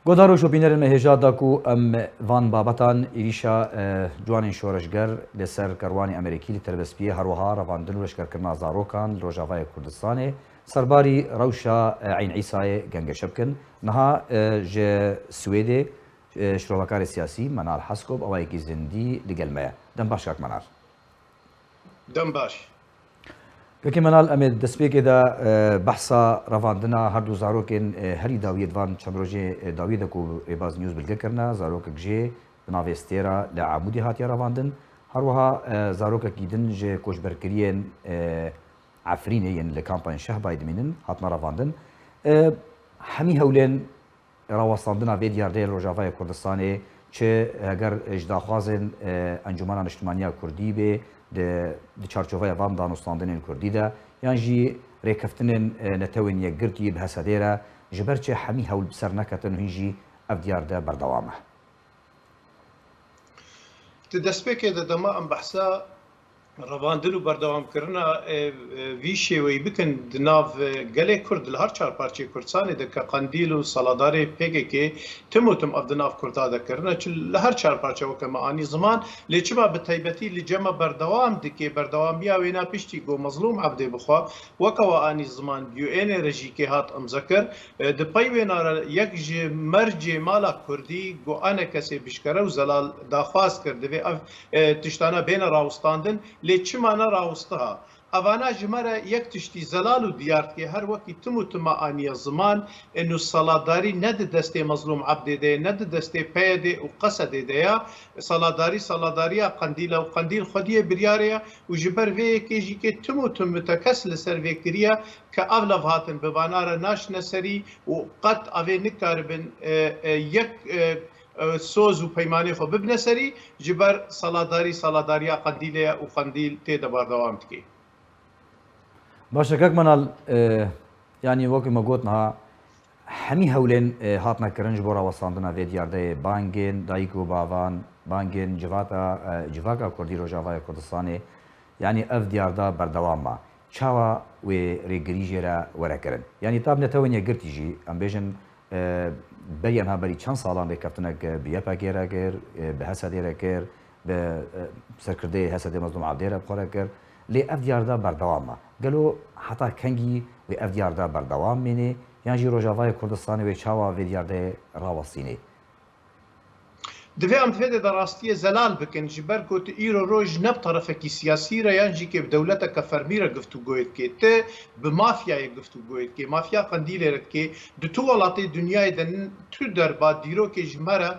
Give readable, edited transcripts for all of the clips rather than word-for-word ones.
گودارو شوبینرن مهجا داکو وان بابتان ایریشا جوان شورشگر لسر کروانی امریکی لتربسپیه هروها رواندن و لشکرکرنا زاروکان لروجاوای کردستان سرباری روشا عین عیسای گنگ شبکن نها ج سویدی شروکار سیاسی منال حسکوب اوایکی زندی لگلمه دم باشک منال دم باش که منال امید دسپیک دا بحثا رواندنا هر دو زاروکن هری داوید وان چندروجی داوید کو باز نیوز بلگه کرنا زاروک جه ناوستیرا لعمودی هاتیا رواندن هر وها زاروک کیدن جه کوشبرکرین عفرینه ین لکامپان شه باید مینن هاتنا رواندن همی هولن راوستاندنا وید یارده روجاوای کردستانه چه اگر اجداخوازن انجمنان اجتماعی کردی به د چارچوبای وام دانستاندن کردی ده یان جی ریکفتنن نتوین یک گرتی به حسادیره جبرچه همی هول بسر نکتن هیجی افدیار ده بردوامه تدسپیکه ده دما ام بحثا رواندن و بردوام کردن وی شیوی بکن دناو گله کرد لهر چهار پارچه کردستان ده که قندیل و سالادار پیگه که تموتم اف دناو کردا ده کردن چل لهر چهار پارچه وکه معانی زمان لیچما به تایبتی لجمع بردوام ده که بردوام بیا وینا پشتی گو مظلوم عبده بخوا وکه وانی زمان بیو این رژی که هات امذکر ده پای وینا یک مرج مالا کردی گو آن کسی بشکره و زلال داخواست کرده و اف تشتانا بین راوستاندن لی چمانه راوستها اوانا جمره یک تشتی زلال و دیارت که هر وقتی تمو تماانی زمان انو سالاداری ند دسته مظلوم عبده ده ند دسته پیده و قصده ده یا سالاداری قندیل و قندیل خودیه بریاره و جبر وی کیجی که تمو متکس لسر وکریه که اولو هاتن بباناره ناش نسری و قط اوه نکاربن یک سوز و پیمانه خو ببنه سری جبر سالاداری قندیله و قندیل تیده بردوام تکی باشه که منال یعنی وقتی ما گفتنا همی هولن هاتنا کرنج بورا وساندنا وید یارده بانگین دایکو باوان بانگین جواکا کردی روجاوای کردستانی یعنی اف دیارده بردوام ما چاوا و ریگریجی را ورا کرن یعنی تاب نتوانی گرتی جی ام بیشن بیان ها بری چند سالان ریکفتنک بیا پاگیرا گر به حسادیرا گر به سرکرده حسادی مظلوم عبدیرا بخورا گر لی اف دیارده بردوام ما قالوا حتى كنجي وإف ديار دا بردوام مني يعني روجاوای کردستان و چاوا و دیار دا راوستینی دوی ام تفیده در راستی زلال بکن جبر کوت ایرو روج نب طرفکی سیاسی را یعنی که بدولت کفرمی را گفتو گوید که ته به مافیای گفتو گوید که مافیا قندیل رد که دو تو ولاتی دنیای دن تو در با دیرو که جمره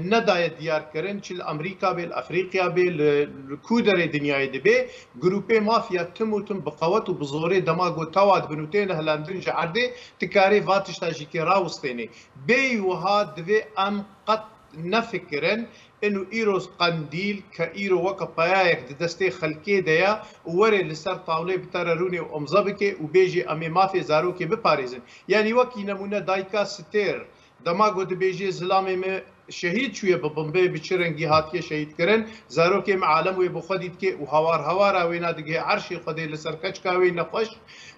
ندای دیار کردن چل امریکا بیل افریقیا بیل کودر دنیای دبی گروپ مافیا تموتم بقوت و بزوره دماغ و تواد بنوتين هلاندن جعرده تکاری واتش تاجی که راوستینی بی وها دوی ام قط نفكرن انه ايروس قنديل كايرو وكا بايك دستي خلكي ديا وري لسر طاوله بترروني وامزبكي وبيجي امي مافي زاروكي بباريزن يعني وكي نمونه دايكا ستير دماغو دبيجي زلامي شهید شویه به بمبی بچرنگی هاتیه شهید کرن زارو که عالم وی بخودید که و هوار اوینا دیگه عرشی خودی لسر کچ کاوی نخوش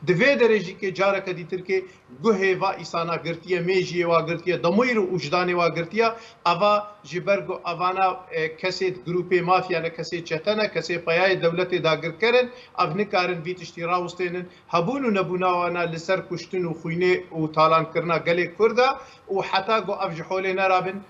دوی درجی که جاره کدی تر که گوه و ایسانا گرتیه میجی و گرتیه دمویر و وجدانی و گرتیه اوا جبرگو اوانا کسی گروپ مافیا نه کسی چتنه کسی پایای دولت داگر کرن اف نکارن ویتشتی راوستینن هبون و نبونا وانا لسر کشتن و خوینه و تالان کرنا گلی کرده و حتی گو اف جحوله نرابن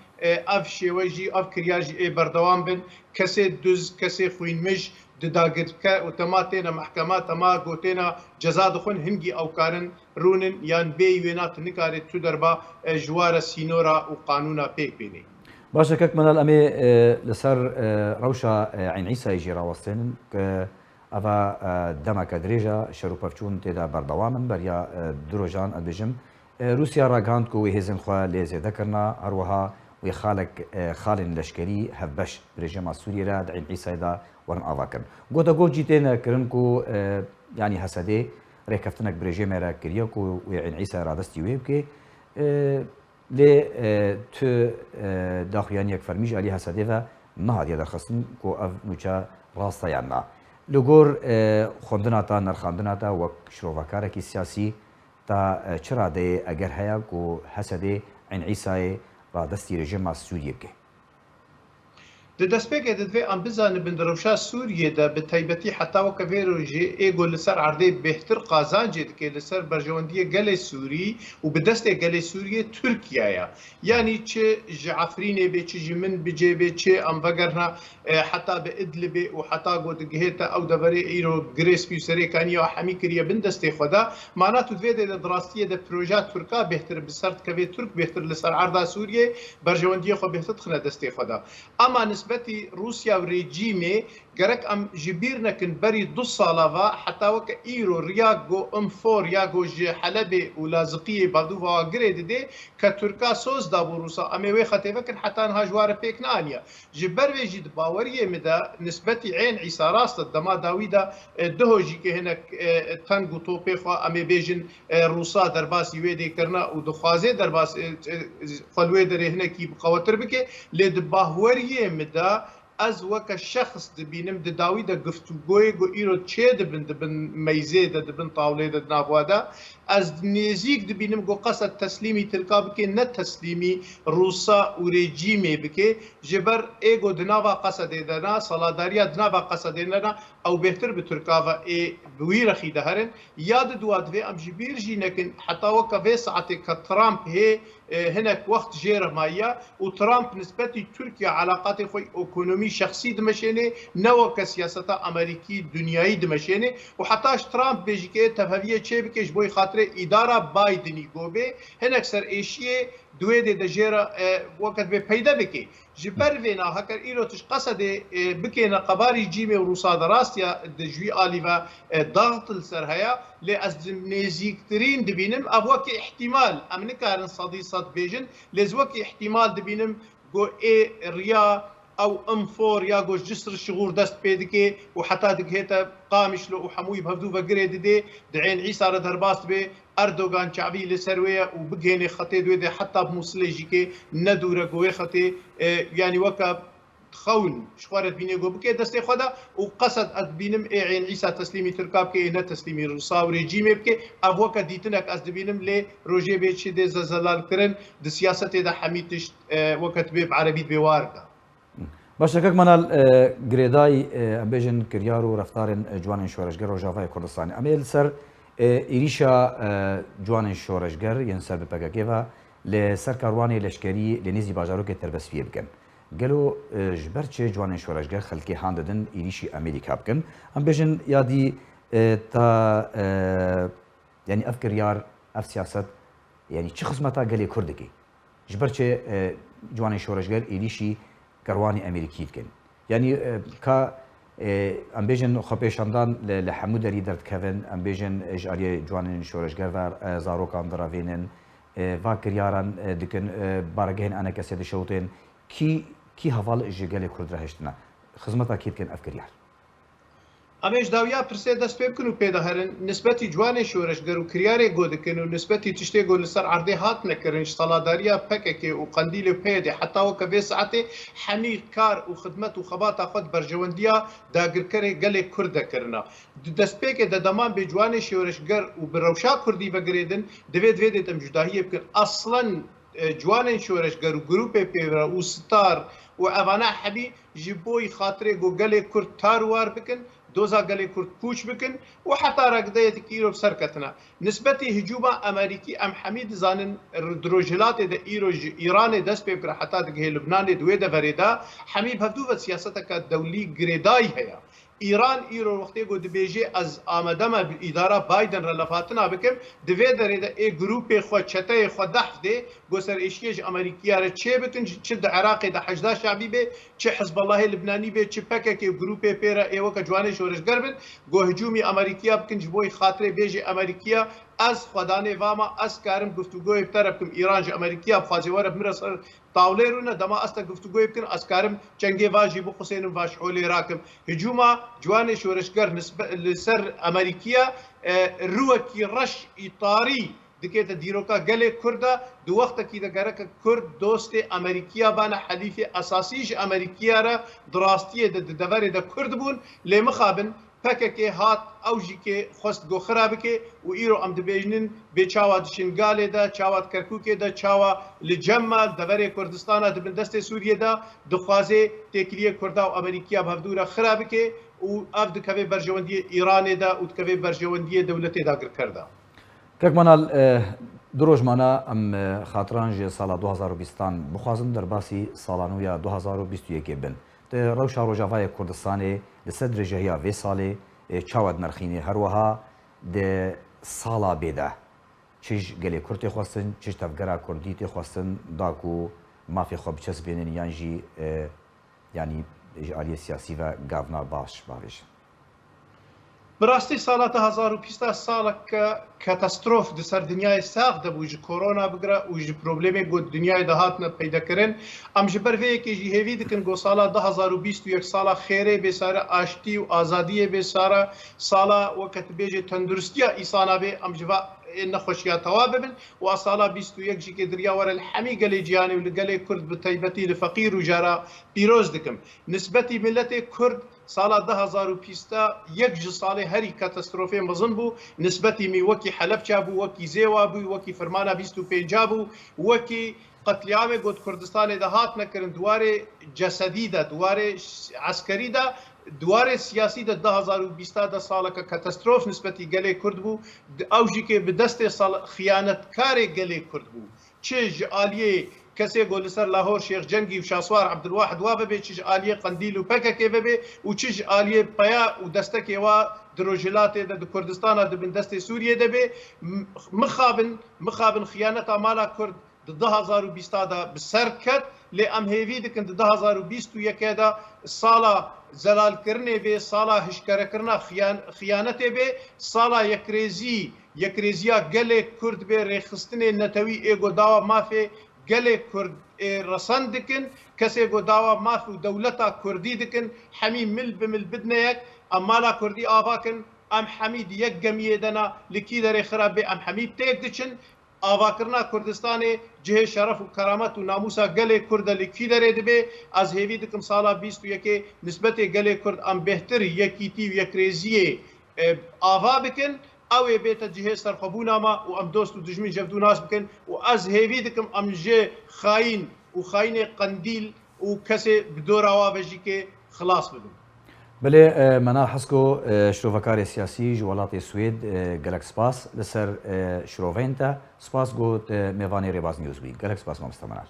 اف شیوجی اف کریاجی بردوام بن کسی دوز کسی خوینمش داگر که اتماتینا محکمات ما گوتینا جزا دخون هنگی او کارن رونن یان بی وینات نکاری تو دربا جوار سینورا و قانونا پیک بینی باشه که منال امی لسر روشا عین عیسای جی راوستین که اوا دمک دریجا شروپفچون تیدا بردوامن بریا دروجان ادبجم روسیا راگاند کو هزن خوا لیزه دکرنا هروها و خالن لشکری هفبش رژیم سوریه را عین عیسای دا ورن آواکن گودا گو جیتین کرن کو یعنی حسده ریکفتنک برژیم را کریه کو و عین عیسای را دستی ویب که لی تو داخلیان یک فرمیج علی حسده و نهادی در خصم کو اف نوچا راستا یانا لگور خوندناتا نرخاندناتا و شروفکارکی سیاسی تا چرا ده اگر هیا کو حسده عین عیسای ڕادەستی رێژێما سووریە بکەێت. دەستپێکێ دەبێ ئەم بزانە بنرەوشا سووریێدا بە تایبەتی حتاوەکە vێرۆژێ ئێگۆ لەسەر عردەی بهتر قازانجێ دکێت لەسەر بەرژەوەندیە گەلێ سووری و بەدەستێک گەلێ سووریە تورکیایە یعنی چێ ji عفرینê bê çi ji min bicê bê çê em vegerna heta bi İdlibê û heta got digihête ew deverê îro girêspî û serêkaniya hemî kiriye bin destê xwe de mana tu divê de rastiyê de proja Turka bêhtir bi ser dikevê Türk bêhtir li ser erda Sûriyê berjewendiyê xwe bêhtir dixine destê xwe de ama nisbetî Rusya û rejîmê gerek em ji bîr nekin berî 2 sala ve heta weke îro riya got Imfor ya got ji Helebê û Laziqiyê bavdûva girê didê ke Turka soz da bû Rûsa em ê wê xetê vekin heta niha ji ware pêk neaniye ji ber vê jî di baweriyê me de nisbetî ên Îsa rast dema dawî de diho jî ke hinek teng û topê xwe em ê bêjin Rûsa derbasî wê dêkirina û dixwaze derbas xwe li wê derê hinekî biqewetir bike lê di baweriyê me de ez weke şexs dibînim di dawî de giftûgoyê got îro çê dibin meyzê de dibin tawlê de navwa de ez nêzik dibînim got qesed teslîmî Tirka bike ne teslîmî Rûsa û rejîmê bike ji ber êgo di nava qesedê de na saladariya di nava qesedê de na ew bêhtir bi Tirka ve ê bi wî rexî de herin ya di duwa divê em ji bîr jî nekin heta weke vê saetê ke Trump hê hinek wext jêre mayiye û Trump nisbetî Tirkiye elaqatê xwe ekonomî şexsî dimeşêne ne weke siyaseta Amerîkî dunyayî dimeşêne û heta ji Trump bêjîkê tevheviyê çê bike ji bo xatirê îdara Bidenî gobê hinek serêşiyê دوێ دێ دەژێرە وەکت بێ پەیدە بکەی ji ber vê naheker îro tij qesedê bikêne qebarî cîmê û Rûsa de rastiya dijwî alî ve daxtil ser heye lê ez nêzîktirîn dibînim ev wekî ihtimal em nikarin sedî sed bêjin lê ez wekî ihtimal dibînim got ê riya ew Imfor ya got cisr şiğûr dest pê dike û heta digihête Qamişlo û hemûyî bevdû ve girê didê di ên Îsa re derbas dibe Erdogan çavî li ser wê ye û bigêne xetê dwê de heta Musilê jî kê nedûre got wê xetê yanî weke xewin ji xwe re bînê got bike destê xwe de û qesed ez bînim ê ên Îsa teslîmî Tirka bike ê ne teslîmî Rûsa û rejîmê bike ev weke dîtinek ez dibînim lê rojê bê çi dê zezelalkirin di siyasetê de hemî tişt weket bê bi erebî bê war de باشە کەک مەنال گرێدای ئەم بێژن کریار و ڕفتارên جوانên شۆرەشگەر ڕۆژاوای کوردستانی ئەمێ لەسەر ئێریشا جوانên شۆرەشگەر یەن سەر بپەکەکێڤە لە سەر کاروانê leşkerî lê nêzî bajarokê terbestviye bikin gelo ji ber çê ciwanên şoreşger xelkê han didin êrişî Amerîka bikin em bêjin yadî ta yanî ev kiryar ev siyaset yanî çi xizmeta gelê Kurd dike ji ber çê ciwanên şoreşger êrişî کاروانی ئەمریکی بکەن یعنی کا ئەم بێژن خەپێشاندان لە هەموو دەری دەردکەون ئەم بێژن ژاریە جوانن شۆرەشگەر زارۆکان دڕاوێنن وا کریاران دکن بارگەهێن ئەنە کەسێ دشەوتێن کی هەواڵ ژێ گەلێ کورد ڕەهێشتنە خزمەتا کی بکەن ئەف کریار ئەمێش داویا پرسێ دەست پێ بکن و پێدەهێرن نسبەتی جوانێ شۆرەشگەر و کریارێ گۆ دەکەن و نسبەتی تشتێ گۆ لەسەر عردەی هات نەکردن سەڵاداریە پەکێکێ و قەندیلێ پێدێ حتاوە کە بێ سعاتێ هەمی کار و خدمەت و خەباتا خۆت بەرژەوەندیە داگرکەرێ گەلێ کورد دەکردنا دەستپێکێ دەدەمان بێ جوانێ شۆرەشگەر و بڕەوشا کوردی بەگرێدن دەبێت وێ دێتم جوداهیە بکەن ئەسڵەن جوانên şoreşger û grupê pêvra û star û evana hebî ji bo xatirê got gelê Kurd tar war bikin doza gelê Kurd pûç bikin û heta regdeyekî îro serketina nisbetî hicûma Amerîkî em hemî dizanin drojilatê de îro ji Îranê dest pê bikire heta digihê Libnanê di wê deverê de hemî hevdû ve siyaseteka dewlî girêdayî heye İran îro wextê got dibêje ez amedeme îdara Biden re lefatina bikim di vê derê de ê grupê xwe çeteyê xwe dehfdê got serêşiyê ji Amerîkiya re çê bikin çi di Iraqê de hejda şabî bê çi Hizbellahê Libnanî bê çi pekekê grupê pê re ê weke ciwanê şoreşger bin got hicûmî Amerîkiya bikin ji bo xatirê bêje Amerîkiya ez xwedanê vama ez karim guftûgoyê bi te re bikim İran ji Amerîkiya bixwaze were bimire ser tawlê rûne dema ez te guftûgoyê bikin ez karim cengê va jî bixwesênim va ji holê rakim hicûma ciwanê şoreşger li ser Amerîkiya rûwekî reş îtarî dikête dîroka gelê Kurd e di wextekî de gereke Kurd dostê Amerîkiya bane helîfê esasî ji Amerîkiya re di rastiyê de di deverê de Kurd bûn lê mixabin پەکێکێ هات ئەو ژیکێ خۆست گۆ خراپکێ و ئیرۆ ئەم دەبێژنن بێ چاوا دشنگالێدا چاوات کەرکووکێدا چاوا لە جەممە دەڤەرێ کوردستانە دەبن دەستێ سووریەدا دخوازێ تێکلیە کووردا و ئەمریکیا بەهەفتوورە خراپکێ و ئەف دکەوێ بەرژەوەندی ئیرانێدا و دکەوێ بەرژەوەندیە دەولەتێدا گرکەردا. کەکمانال دو ڕۆژمانە ئەم خاتران ژێ ساڵا 2020 بخوازن دەرباسی ساڵانویە 2021 بن. ڕەوشا ڕۆژاوایە کوردستانê li ser dirêjehiya vê salê çawa dinirxînê her wiha di sala bêde çi ji gelê Kurd tê xwestin, çi ji tevgera Kurdî tê xwestin da ku mafê xwe biçesbênin yan jî yanî ji aliyê siyasî ve gavna baş bavêjin. براستی ساڵاتە 2020 ساڵێکە کەتەسترۆف دەسەر دنیای ساغ دەبوو ji کۆرۆنا بگرە و ji پرۆبلێمێک بۆ دنیای دەهاتنە پەیدەکردن ئەم ji ber vêyekê jî hêvî dikin got sala 2021 sala xêrê bêsare aştî û azadiyê bêsare sala weke tu bêjê tenduristiya îsana bê em ji nexweşiya tewa bibin û sala 21 jî kê diriya were li hemî gelê ciyanê û li gelê Kurd bi taybetî li feqîr û jara pîroz dikim. Nisbetî milletê Kurd سالا 2020 یەک ji salê herî katastrofê mezin bû nisbetî mî wekî Helepça bû wekî Zêwa bû wekî Firmana 25 bû wekî qetliyamê got Kurdistanê de hat nekirin duwarê cesedî de duwarê eskerî de duwarê siyasî de 2020 de saleke katastrof nisbetî gelê Kurd bû ew jî kê bi destê xıyanetkarê gelê Kurd bû çi ji aliyê kesê got li ser Lahor Şêx Cengî û Şahswar Ebdulwahid wa bibe çi ji aliyê Qendîl û PKK bibe û çi ji aliyê peya û destekê wa di Rojhilatê de di Kurdistana dibin destê Sûriyê de bê mixabin xıyaneta mala Kurd di 2020 da bi ser ket lê em hêvî dikin di 2021 da sala zelalkirinê bê sala hişkerekirina xıyanetê bê sala yekrêziya gelê Kurd bê rêxistinê netewî ê got dawa mafê gelê Kurd resan dikin kesê got dawa maf û dewleta Kurdî dikin hemî mil bi mil bidne yek em mala Kurdî avakin em hemî di yek gemiyê de na li kî derê xirab bê em hemî têk diçin avakirina Kurdistanê cihê şeref û keramet û namûsa gelê Kurd li kî derê dibe ez hêvî dikim sala 21 nisbetê gelê Kurd em bêhtir yekîtî û yekrêziyê ava bikin ew ê bête cihê serxwebûna me û em dost û dijmin jevdû nas bikin û ez hêvî dikim em jê xayîn û xayînê Qendîl û kesê bi dora wa ve jî kê xilas bibin. Belê Menal Hesko şrovekarê siyasî ji welatê Swêd gelek spas li ser şrovên te spas got mêvanê Rêbaz News bî gelek spas mamoste Menal.